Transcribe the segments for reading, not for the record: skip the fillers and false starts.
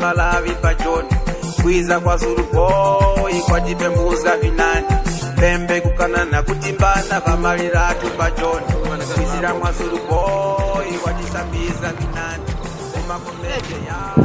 malavi pachoni kwiza kwa Zulu boy kwatipembuzga vinani pembe kukanana kutimbana pamaliratu pachoni kwizira mwa Zulu boy kwatisambiza vinani umakomete ya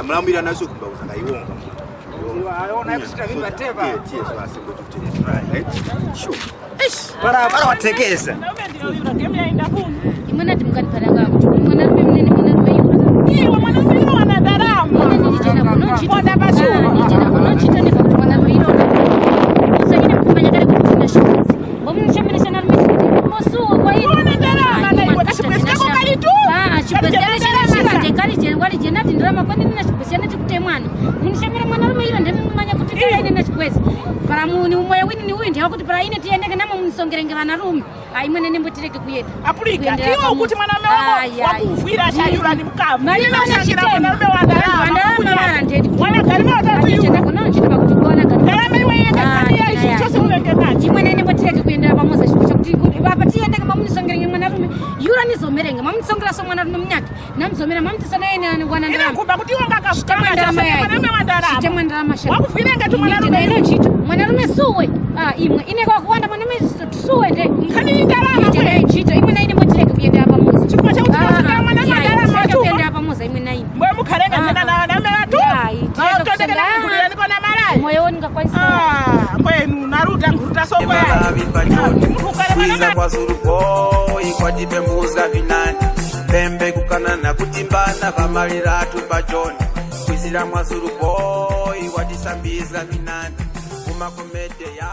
mlambira naso kumbauza ngaiwonga aona kusita vindu ateva sure para watekeza imwana timukatipalanga mwana mimi mwana mimi wana darama nijena kuno chita basu nijena kuno chita ni mwana mimi usanyine kumanya kale kutina shule bomu shambirishana mimi mosu kwa hiyo wana darama na kwa chipesa kwa kali tu chipesa tekali jengwali jenati ndirama kwani nina chipesa tikute mwana munishamira mwana rume ile ndemi mumanya kuti ine na chipesa para muni umoya wini ni windi hakuti para ine tiendeke nama munisongerenge vana rume aimwene nembotireke kuyeta apulika iwo kuti mwana mume wako wakuvira chayura ni mkavu mali unashira mwana mume wa darama ndeti mwana kalima watatu chenda kono chita kuti kuona darama iwe yenda kania ishi chose unende nachi imwene nembotireke kuyenda pamoza chipesa kuti baba tiendeke mamunisongerenge mwana rume yura nizomerenge mamunisongera so mwana rume mnyake namzomera mamutisana ene wana ndarama kuba kuti wanga kukama mwana mume wa darama chita ndarama sha wakuvirenga tu mwana rume ino chita mwana rume suwe imwe ine kwa kuwanda mwana rume suwe nde kani ndarama ine chita imwe na ine motireke kuyenda pamoza chikwa cha utikosana mwana wa darama tu kuyenda pamoza imwe na ine mwe mukharenga tena na mume watu tondekela kukulira niko na malai moyo woni ngakwanisa mwenu naruta nguruta soko ya kwiza kwa Zulu boy kwatipembuzga vinani pembe kukanana kutimbana pamaliratu pachoni kwizira mwa Zulu boy watisambiza vinani umakomete ya